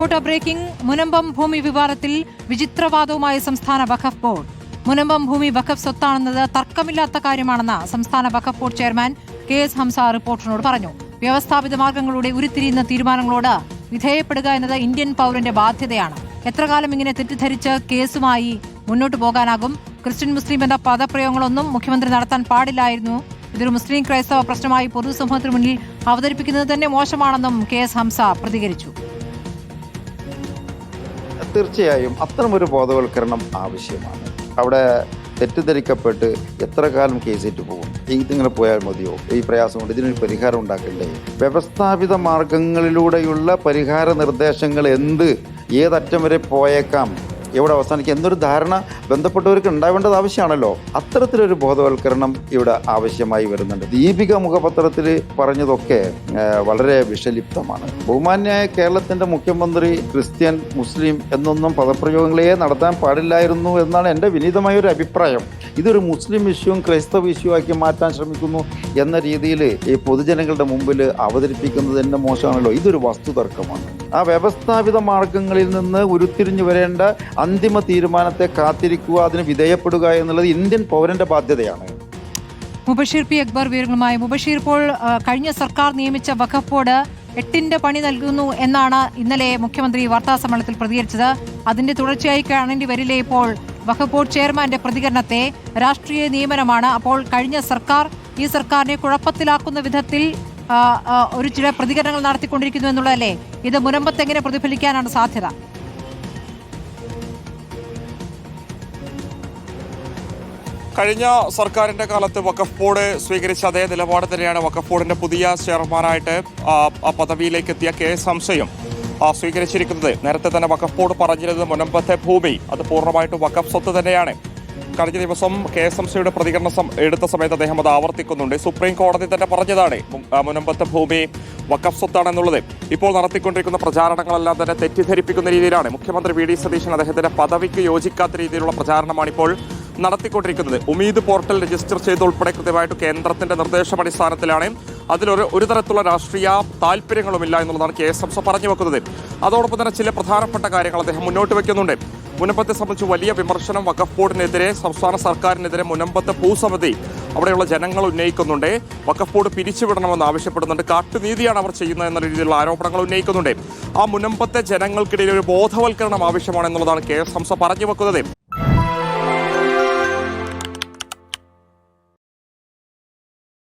Breaking. Munambam ഭൂമി വിവാദത്തിൽ വിചിത്രവാദവുമായി സംസ്ഥാന വഖഫ് ബോർഡ്. മുനമ്പം ഭൂമി വഖഫ് സ്വത്താണെന്നത് തർക്കമില്ലാത്ത കാര്യമാണെന്ന് സംസ്ഥാന വഖഫ് ബോർഡ് ചെയർമാൻ KS ഹംസ റിപ്പോർട്ടറിനോട് പറഞ്ഞു. വ്യവസ്ഥാപിത മാർഗങ്ങളുടെ ഉരുത്തിരിയുന്ന തീരുമാനങ്ങളോട് വിധേയപ്പെടുക എന്നത് ഇന്ത്യൻ പൗരന്റെ ബാധ്യതയാണ്. എത്ര കാലം ഇങ്ങനെ തെറ്റിദ്ധരിച്ച് കേസുമായി മുന്നോട്ടു പോകാനാകും? ക്രിസ്ത്യൻ മുസ്ലിം എന്ന പദപ്രയോഗങ്ങളൊന്നും മുഖ്യമന്ത്രി നടത്താൻ പാടില്ലായിരുന്നു. ഇതൊരു മുസ്ലിം ക്രൈസ്തവ പ്രശ്നമായി പൊതുസമൂഹത്തിന് മുന്നിൽ അവതരിപ്പിക്കുന്നത് തന്നെ മോശമാണെന്നും KS ഹംസ പ്രതികരിച്ചു. തീർച്ചയായും അത്തരമൊരു ബോധവൽക്കരണം ആവശ്യമാണ്. അവിടെ തെറ്റിദ്ധരിക്കപ്പെട്ട് എത്ര കാലം കേസിട്ട് പോകും? ഇതിങ്ങനെ പോയാൽ മതിയോ? ഈ പ്രയാസം കൊണ്ട് ഇതിനൊരു പരിഹാരം ഉണ്ടാക്കണ്ടേ? വ്യവസ്ഥാപിത മാർഗങ്ങളിലൂടെയുള്ള പരിഹാര നിർദ്ദേശങ്ങൾ ഏതറ്റം വരെ പോയേക്കാം, എവിടെ അവസാനിക്കും എന്നൊരു ധാരണ ബന്ധപ്പെട്ടവർക്ക് ഉണ്ടാവേണ്ടത് ആവശ്യമാണല്ലോ. അത്തരത്തിലൊരു ബോധവൽക്കരണം ഇവിടെ ആവശ്യമായി വരുന്നുണ്ട്. ദീപിക മുഖപത്രത്തിൽ പറഞ്ഞതൊക്കെ വളരെ വിഷലിപ്തമാണ്. ബഹുമാന്യായ കേരളത്തിൻ്റെ മുഖ്യമന്ത്രി ക്രിസ്ത്യൻ മുസ്ലിം എന്നൊന്നും പദപ്രയോഗങ്ങളെ നടത്താൻ പാടില്ലായിരുന്നു എന്നാണ് എൻ്റെ വിനീതമായൊരു അഭിപ്രായം. ഇതൊരു മുസ്ലിം ഇഷ്യൂവും ക്രൈസ്തവ ഇഷ്യൂ ആക്കി മാറ്റാൻ ശ്രമിക്കുന്നു എന്ന രീതിയിൽ ഈ പൊതുജനങ്ങളുടെ മുമ്പിൽ അവതരിപ്പിക്കുന്നത് തന്നെ മോശമാണല്ലോ. ഇതൊരു വസ്തുതർക്കമാണ്. ആ വ്യവസ്ഥാപിത മാർഗങ്ങളിൽ നിന്ന് ഉരുത്തിരിഞ്ഞു വരേണ്ട അന്തിമ തീരുമാനത്തെ കാത്തിരിക്കുക, അതിന് വിധേയപ്പെടുക എന്നുള്ളത് ഇന്ത്യൻ പൗരന്റെ ബാധ്യതയാണ്. മുബഷീർ P. അക്ബർ വിവരങ്ങളുമായി. മുബഷീർ, ഇപ്പോൾ കഴിഞ്ഞ സർക്കാർ നിയമിച്ച വഖഫ് ബോർഡ് 8ന്റെ പണി നൽകുന്നു എന്നാണ് ഇന്നലെ മുഖ്യമന്ത്രി വാർത്താസമ്മേളനത്തിൽ പ്രതികരിച്ചത്. അതിന്റെ തുടർച്ചയായി കാണേണ്ടി വരില്ലേ ഇപ്പോൾ വഖഫ് ബോർഡ് ചെയർമാന്റെ പ്രതികരണത്തെ? രാഷ്ട്രീയ നിയമനമാണ്. അപ്പോൾ കഴിഞ്ഞ സർക്കാർ ഈ സർക്കാരിനെ കുഴപ്പത്തിലാക്കുന്ന വിധത്തിൽ ഒരു ചില പ്രതികരണങ്ങൾ നടത്തിക്കൊണ്ടിരിക്കുന്നു എന്നുള്ളതല്ലേ? ഇത് മുനമ്പത്ത് എങ്ങനെ പ്രതിഫലിക്കാനാണ് സാധ്യത? കഴിഞ്ഞ സർക്കാരിന്റെ കാലത്ത് വഖഫ് ബോർഡ് സ്വീകരിച്ച അതേ നിലപാട് തന്നെയാണ് വഖഫ് ബോർഡിന്റെ പുതിയ ചെയർമാനായിട്ട് പദവിയിലേക്ക് എത്തിയ KS ഹംസയും സ്വീകരിച്ചിരിക്കുന്നത്. നേരത്തെ തന്നെ വഖഫ് ബോർഡ് പറഞ്ഞിരുന്നത് മുനമ്പത്തെ ഭൂമി അത് പൂർണ്ണമായിട്ടും വഖഫ് സ്വത്ത് തന്നെയാണ്. കഴിഞ്ഞ ദിവസം KS ഹംസയുടെ പ്രതികരണം എടുത്ത സമയത്ത് അദ്ദേഹം അത് ആവർത്തിക്കുന്നുണ്ട്. സുപ്രീം കോടതി തന്നെ പറഞ്ഞതാണ് മുനമ്പത്തെ ഭൂമി വഖഫ് സ്വത്താണെന്നുള്ളത്. ഇപ്പോൾ നടത്തിക്കൊണ്ടിരിക്കുന്ന പ്രചാരണങ്ങളെല്ലാം തന്നെ തെറ്റിദ്ധരിപ്പിക്കുന്ന രീതിയിലാണ്. മുഖ്യമന്ത്രി VD സതീശൻ അദ്ദേഹത്തിന്റെ പദവിക്ക് യോജിക്കാത്ത രീതിയിലുള്ള പ്രചാരണമാണ് ഇപ്പോൾ നടത്തിക്കൊണ്ടിരിക്കുന്നത്. ഉമീദ് പോർട്ടൽ രജിസ്റ്റർ ചെയ്തുൾപ്പെടെ കൃത്യമായിട്ട് കേന്ദ്രത്തിന്റെ നിർദ്ദേശമടിസ്ഥാനത്തിലാണ്. ഒരു തരത്തിലുള്ള രാഷ്ട്രീയ താല്പര്യങ്ങളുമില്ല എന്നുള്ളതാണ് KS ഹംസ പറഞ്ഞു വെക്കുന്നത്. അതോടൊപ്പം തന്നെ ചില പ്രധാനപ്പെട്ട കാര്യങ്ങൾ അദ്ദേഹം മുന്നോട്ട് വെക്കുന്നുണ്ട്. മുനമ്പത്തെ സംബന്ധിച്ച് വലിയ വിമർശനം വഖഫ് ബോർഡിനെതിരെ, സംസ്ഥാന സർക്കാരിനെതിരെ മുനമ്പത്തെ ഭൂസമിതി അവിടെയുള്ള ജനങ്ങൾ ഉന്നയിക്കുന്നുണ്ട്. വഖഫ് ബോർഡ് പിരിച്ചുവിടണമെന്ന് ആവശ്യപ്പെടുന്നുണ്ട്. കാട്ടുനീതിയാണ് അവർ ചെയ്യുന്നത് എന്ന രീതിയിലുള്ള ആരോപണങ്ങൾ ഉന്നയിക്കുന്നുണ്ട്. ആ മുനമ്പത്തെ ജനങ്ങൾക്കിടയിൽ ഒരു ബോധവൽക്കരണം ആവശ്യമാണ് എന്നുള്ളതാണ് KS ഹംസ പറഞ്ഞു വെക്കുന്നത്.